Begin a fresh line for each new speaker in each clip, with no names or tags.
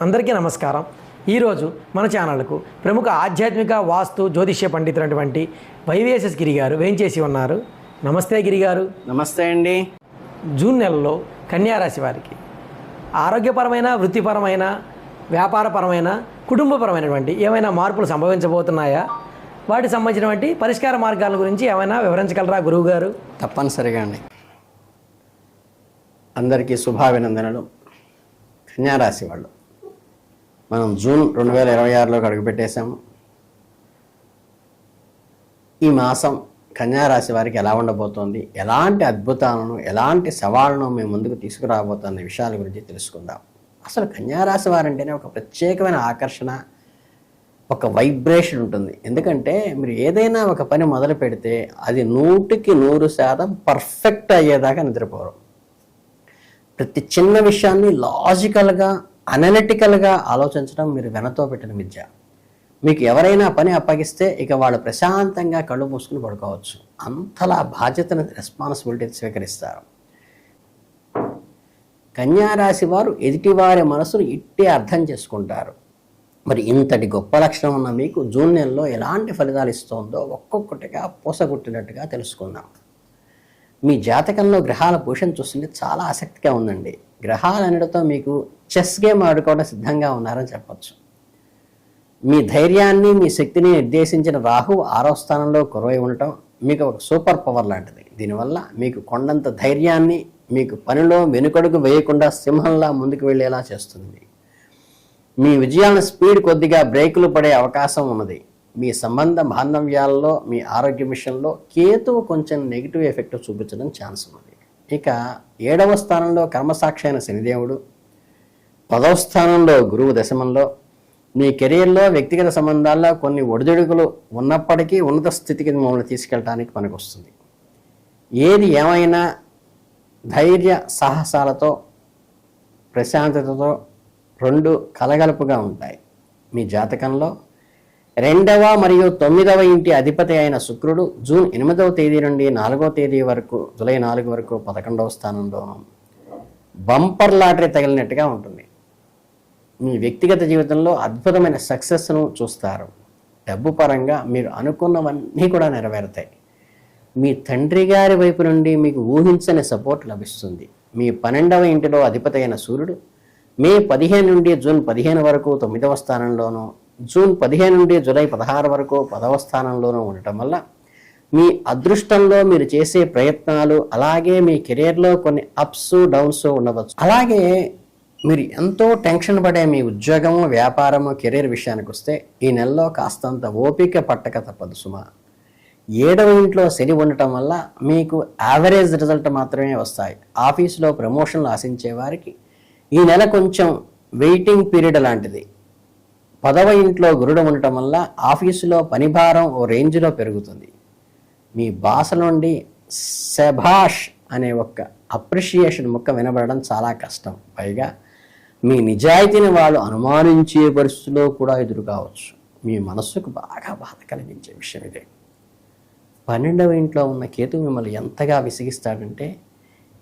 అందరికీ నమస్కారం. ఈరోజు మన ఛానల్కు ప్రముఖ ఆధ్యాత్మిక వాస్తు జ్యోతిష్య పండితులైనటువంటి వైవిఎస్ఎస్ గిరి గారు వేయించేసి ఉన్నారు. నమస్తే గిరి గారు.
నమస్తే అండి.
జూన్ నెలలో కన్యారాశి వారికి ఆరోగ్యపరమైన, వృత్తిపరమైన, వ్యాపారపరమైన, కుటుంబపరమైనటువంటి ఏమైనా మార్పులు సంభవించబోతున్నాయా? వాటికి సంబంధించినటువంటి పరిష్కార మార్గాల గురించి ఏమైనా వివరించగలరా గురువు గారు?
తప్పనిసరిగా అండి. అందరికీ శుభాభినందనలు. కన్యారాశి వాళ్ళు మనం జూన్ 2026లోకి అడుగుపెట్టేశాము. ఈ మాసం కన్యారాశి వారికి ఎలా ఉండబోతోంది, ఎలాంటి అద్భుతాలను, ఎలాంటి సవాళ్ళను మేము ముందుకు తీసుకురాబోతున్న విషయాల గురించి తెలుసుకుందాం. అసలు కన్యారాశి వారంటేనే ఒక ప్రత్యేకమైన ఆకర్షణ, ఒక వైబ్రేషన్ ఉంటుంది. ఎందుకంటే మీరు ఏదైనా ఒక పని మొదలు పెడితే అది 100% పర్ఫెక్ట్ అయ్యేదాకా నిద్రపోరు. ప్రతి చిన్న విషయాన్ని లాజికల్గా, అనలిటికల్గా ఆలోచించడం మీరు వెనతో పెట్టిన విద్య. మీకు ఎవరైనా పని అప్పగిస్తే ఇక వాళ్ళు ప్రశాంతంగా కళ్ళు మూసుకుని పడుకోవచ్చు. అంతలా బాధ్యతను, రెస్పాన్సిబిలిటీ స్వీకరిస్తారు. కన్యారాశి వారు ఎదుటివారి మనసును ఇట్టే అర్థం చేసుకుంటారు. మరి ఇంతటి గొప్ప లక్షణం ఉన్న మీకు జూన్ నెలలో ఎలాంటి ఫలితాలు ఇస్తుందో ఒక్కొక్కటిగా పూసగుట్టినట్టుగా తెలుసుకుందాం. మీ జాతకంలో గ్రహాల పొజిషన్ చూస్తుంటే చాలా ఆసక్తిగా ఉందండి. గ్రహాలన్నిటితో మీకు చెస్ గేమ్ ఆడుకోవడం సిద్ధంగా ఉన్నారని చెప్పచ్చు. మీ ధైర్యాన్ని, మీ శక్తిని నిర్దేశించిన రాహు 6వ స్థానంలో కొరవై ఉండటం మీకు ఒక సూపర్ పవర్ లాంటిది. దీనివల్ల మీకు కొండంత ధైర్యాన్ని, మీకు పనిలో వెనుకడుగు వేయకుండా సింహంలా ముందుకు వెళ్ళేలా చేస్తుంది. మీ విజయాల స్పీడ్ కొద్దిగా బ్రేకులు పడే అవకాశం ఉన్నది. మీ సంబంధ బాంధవ్యాల్లో, మీ ఆరోగ్య విషయంలో కేతువు కొంచెం నెగిటివ్ ఎఫెక్ట్ చూపించడం ఛాన్స్ ఉన్నది. ఇక 7వ స్థానంలో కర్మసాక్షి అయిన శనిదేవుడు, 10వ స్థానంలో గురువు దశమంలో, మీ కెరీర్లో, వ్యక్తిగత సంబంధాల్లో కొన్ని ఒడిదుడుకులు ఉన్నప్పటికీ ఉన్నత స్థితికి మమ్మల్ని తీసుకెళ్ళడానికి మనకు వస్తుంది. ఏది ఏమైనా ధైర్య సాహసాలతో, ప్రశాంతతతో రెండు కలగలుపుగా ఉంటాయి. మీ జాతకంలో 2వ మరియు 9వ ఇంటి అధిపతి అయిన శుక్రుడు జూన్ 8వ తేదీ నుండి 4వ తేదీ వరకు, జూలై 4 వరకు 11వ స్థానంలోనూ బంపర్ లాటరీ తగిలినట్టుగా ఉంటుంది. మీ వ్యక్తిగత జీవితంలో అద్భుతమైన సక్సెస్ను చూస్తారు. డబ్బు పరంగా మీరు అనుకున్నవన్నీ కూడా నెరవేరుతాయి. మీ తండ్రి గారి వైపు నుండి మీకు ఊహించని సపోర్ట్ లభిస్తుంది. మీ 12వ ఇంటిలో అధిపతి అయిన సూర్యుడు మే 15 నుండి జూన్ 15 వరకు 9వ స్థానంలోనూ, జూన్ 15 నుండి జూలై 16 వరకు 10వ స్థానంలోనూ ఉండటం వల్ల మీ అదృష్టంలో మీరు చేసే ప్రయత్నాలు, అలాగే మీ కెరీర్లో కొన్ని అప్స్ డౌన్స్ ఉండవచ్చు. అలాగే మీరు ఎంతో టెన్షన్ పడే మీ ఉద్యోగము, వ్యాపారము, కెరీర్ విషయానికి వస్తే ఈ నెలలో కాస్తంత ఓపిక పట్టక తప్పదు సుమా. 7వ ఇంట్లో శని ఉండటం వల్ల మీకు యావరేజ్ రిజల్ట్ మాత్రమే వస్తాయి. ఆఫీసులో ప్రమోషన్లు ఆశించే వారికి ఈ నెల కొంచెం వెయిటింగ్ పీరియడ్ లాంటిది. 10వ ఇంట్లో గురుడు ఉండటం వల్ల ఆఫీసులో పనిభారం ఓ రేంజ్లో పెరుగుతుంది. మీ బాస్ నుండి శభాష్ అనే ఒక్క అప్రిషియేషన్ ముక్క వినబడడం చాలా కష్టం. పైగా మీ నిజాయితీని వాళ్ళు అనుమానించే పరిస్థితిలో కూడా ఎదురు కావచ్చు. మీ మనస్సుకు బాగా బాధ కలిగించే విషయం ఇదే. 12వ ఇంట్లో ఉన్న కేతు మిమ్మల్ని ఎంతగా విసిగిస్తాడంటే,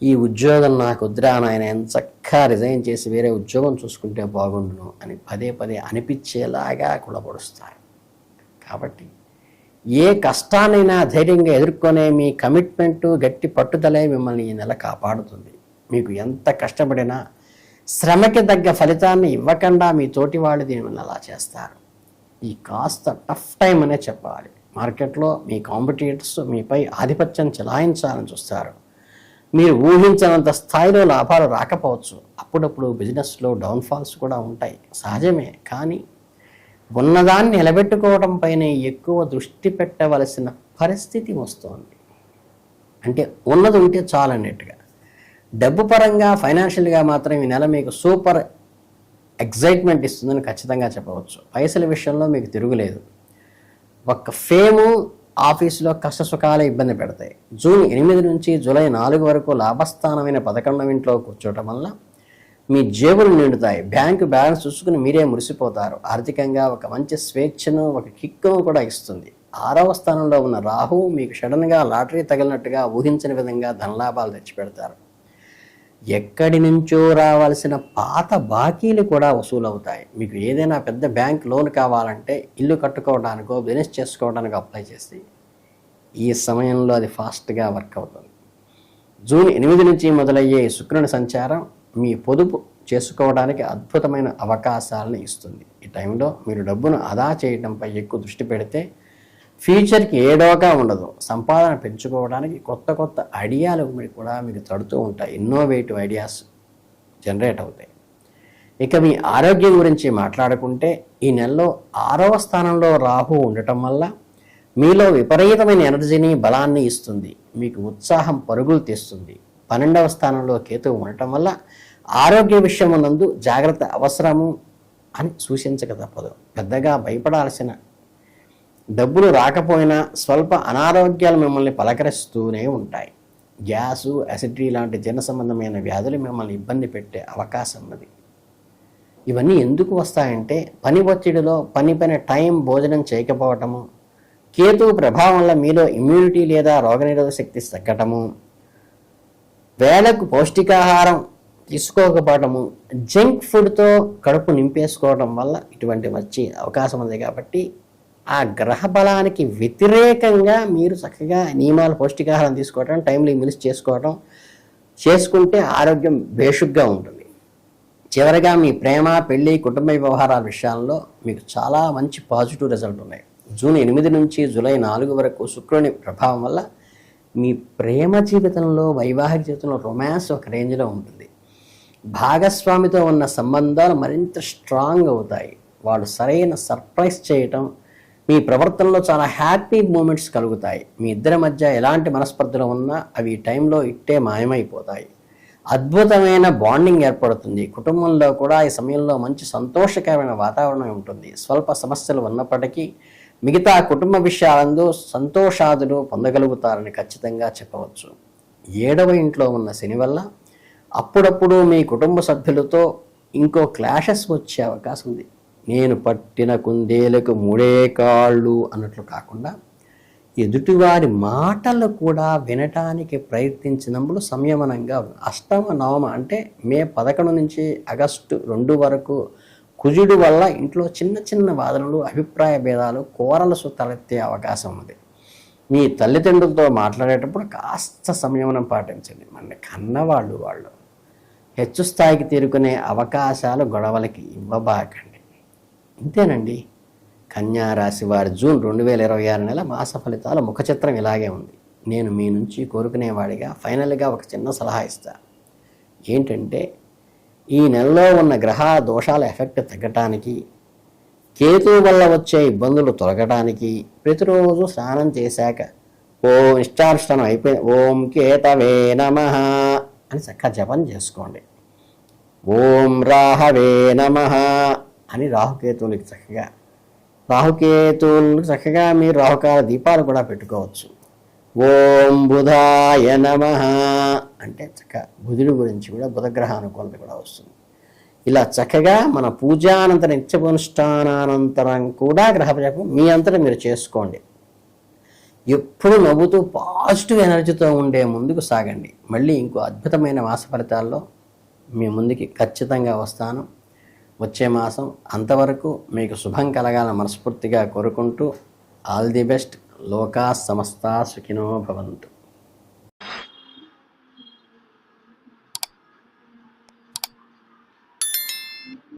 ఈ ఉద్యోగం నాకు వద్దురా నాయన, ఎంచక్కా రిజైన్ చేసి వేరే ఉద్యోగం చూసుకుంటే బాగుండును అని పదే పదే అనిపించేలాగా కులపడుస్తారు. కాబట్టి ఏ కష్టాన్నైనా ధైర్యంగా ఎదుర్కొనే మీ కమిట్మెంటు, గట్టి పట్టుదలే మిమ్మల్ని ఈ నెల కాపాడుతుంది. మీకు ఎంత కష్టపడినా శ్రమకి తగ్గ ఫలితాన్ని ఇవ్వకుండా మీ తోటి వాళ్ళు దీనివల్ల అలా చేస్తారు. ఈ కాస్త టఫ్ టైం అనే చెప్పాలి. మార్కెట్లో మీ కాంపిటీటర్స్ మీపై ఆధిపత్యం చెలాయించాలని చూస్తారు. మీరు ఊహించినంత స్థాయిలో లాభాలు రాకపోవచ్చు. అప్పుడప్పుడు బిజినెస్లో డౌన్ఫాల్స్ కూడా ఉంటాయి, సహజమే. కానీ ఉన్నదాన్ని నిలబెట్టుకోవడంపైనే ఎక్కువ దృష్టి పెట్టవలసిన పరిస్థితి వస్తుంది. అంటే ఉన్నది ఉంటే చాలు అన్నట్టుగా. డబ్బు పరంగా, ఫైనాన్షియల్గా మాత్రం ఈ నెల మీకు సూపర్ ఎగ్జైట్మెంట్ ఇస్తుందని ఖచ్చితంగా చెప్పవచ్చు. పైసల విషయంలో మీకు తిరుగులేదు. ఒక్క ఫేము, ఆఫీసులో కష్ట సుఖాలే ఇబ్బంది పెడతాయి. జూన్ 8 నుంచి జూలై 4 వరకు లాభస్థానమైన 11వ ఇంట్లో కూర్చోవటం వల్ల మీ జేబులు నిండుతాయి. బ్యాంకు బ్యాలెన్స్ చూసుకుని మీరే మురిసిపోతారు. ఆర్థికంగా ఒక మంచి స్వేచ్ఛను, ఒక కిక్కును కూడా ఇస్తుంది. 6వ స్థానంలో ఉన్న రాహు మీకు సడన్గా లాటరీ తగిలినట్టుగా ఊహించని విధంగా ధనలాభాలు తెచ్చిపెడతారు. ఎక్కడి నుంచో రావాల్సిన పాత బాకీలు కూడా వసూలవుతాయి. మీకు ఏదైనా పెద్ద బ్యాంక్ లోన్ కావాలంటే ఇల్లు కట్టుకోవడానికో బిజినెస్ చేసుకోవడానికో అప్లై చేసి ఈ సమయంలో అది ఫాస్ట్గా వర్క్ అవుతుంది. జూన్ 8 నుంచి మొదలయ్యే శుక్రుని సంచారం మీ పొదుపు చేసుకోవడానికి అద్భుతమైన అవకాశాలను ఇస్తుంది. ఈ టైంలో మీరు డబ్బును ఆదా చేయడంపై ఎక్కువ దృష్టి పెడితే ఫ్యూచర్కి ఏడోగా ఉండదు. సంపాదన పెంచుకోవడానికి కొత్త కొత్త ఐడియాలు కూడా మీకు తడుతూ ఉంటాయి. ఇన్నోవేటివ్ ఐడియాస్ జనరేట్ అవుతాయి. ఇక మీ ఆరోగ్యం గురించి మాట్లాడుకుంటే ఈ నెలలో 6వ స్థానంలో రాహు ఉండటం వల్ల మీలో విపరీతమైన ఎనర్జీని బలాన్ని ఇస్తుంది. మీకు ఉత్సాహం పరుగులు తీస్తుంది. 12వ స్థానంలో కేతువు ఉండటం వల్ల ఆరోగ్య విషయం నందు జాగ్రత్త అవసరము అని సూచించక తప్పదు. పెద్దగా భయపడాల్సిన డబ్బులు రాకపోయినా స్వల్ప అనారోగ్యాలు మిమ్మల్ని పలకరిస్తూనే ఉంటాయి. గ్యాసు, అసిడిటీ లాంటి జీర్ణ సంబంధమైన వ్యాధులు మిమ్మల్ని ఇబ్బంది పెట్టే అవకాశం ఉన్నది. ఇవన్నీ ఎందుకు వస్తాయంటే పని ఒత్తిడిలో పైన టైం భోజనం చేయకపోవటము, కేతువు ప్రభావం వల్ల మీలో ఇమ్యూనిటీ లేదా రోగనిరోధక శక్తి తగ్గటము, వేళకు పౌష్టికాహారం తీసుకోకపోవటము, జంక్ ఫుడ్తో కడుపు నింపేసుకోవడం వల్ల ఇటువంటి వచ్చే అవకాశం ఉంది. కాబట్టి ఆ గ్రహ బలానికి వ్యతిరేకంగా మీరు చక్కగా నియమాలు పౌష్టికాహారం తీసుకోవటం, టైంలీ మీల్స్ చేసుకుంటే ఆరోగ్యం బేషుగ్గా ఉంటుంది. చివరగా మీ ప్రేమ, పెళ్లి, కుటుంబ వ్యవహారాల విషయాల్లో మీకు చాలా మంచి పాజిటివ్ రిజల్ట్ ఉన్నాయి. జూన్ 8 నుంచి జూలై 4 వరకు శుక్రుని ప్రభావం వల్ల మీ ప్రేమ జీవితంలో, వైవాహిక జీవితంలో రొమాన్స్ ఒక రేంజ్లో ఉంటుంది. భాగస్వామితో ఉన్న సంబంధాలు మరింత స్ట్రాంగ్ అవుతాయి. వాళ్ళు సరైన సర్ప్రైజ్ చేయటం, మీ ప్రవర్తనలో చాలా హ్యాపీ మూమెంట్స్ కలుగుతాయి. మీ ఇద్దరి మధ్య ఎలాంటి మనస్పర్ధలు ఉన్నా అవి ఈ టైంలో ఇట్టే మాయమైపోతాయి. అద్భుతమైన బాండింగ్ ఏర్పడుతుంది. కుటుంబంలో కూడా ఈ సమయంలో మంచి సంతోషకరమైన వాతావరణం ఉంటుంది. స్వల్ప సమస్యలు ఉన్నప్పటికీ మిగతా కుటుంబ విషయాలందు సంతోషాదులు పొందగలుగుతారని ఖచ్చితంగా చెప్పవచ్చు. 7వ ఇంట్లో ఉన్న శని వల్ల అప్పుడప్పుడు మీ కుటుంబ సభ్యులతో ఇంకో క్లాషెస్ వచ్చే అవకాశం ఉంది. నేను పట్టిన కుందేలకు 3 కాళ్ళు అన్నట్లు కాకుండా ఎదుటివారి మాటలు కూడా వినటానికి ప్రయత్నించినప్పుడు సంయమనంగా అష్టమ నవమ అంటే మే 11 నుంచి ఆగస్టు 2 వరకు కుజుడు వల్ల ఇంట్లో చిన్న చిన్న వాదనలు, అభిప్రాయ భేదాలు, కోరలసు తలెత్తే అవకాశం ఉంది. మీ తల్లిదండ్రులతో మాట్లాడేటప్పుడు కాస్త సంయమనం పాటించండి. మన కన్నవాళ్ళు హెచ్చు స్థాయికి తీరుకునే అవకాశాలు గొడవలకి ఇవ్వబాకండి. ఇంతేనండి. కన్యా రాశి వారి జూన్ 2026 నెల మాస ఫలితాల ముఖ చిత్రం ఇలాగే ఉంది. నేను మీ నుంచి కోరుకునేవాడిగా ఫైనల్గా ఒక చిన్న సలహా ఇస్తా. ఏంటంటే ఈ నెలలో ఉన్న గ్రహ దోషాల ఎఫెక్ట్ తగ్గటానికి, కేతువు వల్ల వచ్చే ఇబ్బందులు తొలగటానికి ప్రతిరోజు స్నానం చేశాక ఓం ఇష్టానుష్ఠానం అయిపోయి ఓం కేతవే నమః అని చక్కగా జపం చేసుకోండి. ఓం రాహవే నమః అని రాహుకేతువులకి చక్కగా మీరు రాహుకాల దీపాలు కూడా పెట్టుకోవచ్చు. ఓం బుధాయ నమః అంటే చక్కగా బుధుడి గురించి కూడా, బుధగ్రహ అనుకూలత కూడా వస్తుంది. ఇలా చక్కగా మన పూజానంతరం, నిత్యపునుష్ఠానానంతరం కూడా గ్రహజపం మీ అంతటా మీరు చేసుకోండి. ఎప్పుడు నవ్వుతూ పాజిటివ్ ఎనర్జీతో ఉండే ముందుకు సాగండి. మళ్ళీ ఇంకో అద్భుతమైన మాస ఫలితాల్లో మీ ముందుకి ఖచ్చితంగా వస్తాను వచ్చే మాసం. అంతవరకు మీకు శుభం కలగాలని మనస్ఫూర్తిగా కోరుకుంటూ ఆల్ ది బెస్ట్. లోకా సమస్తా సుఖినో భవంతు.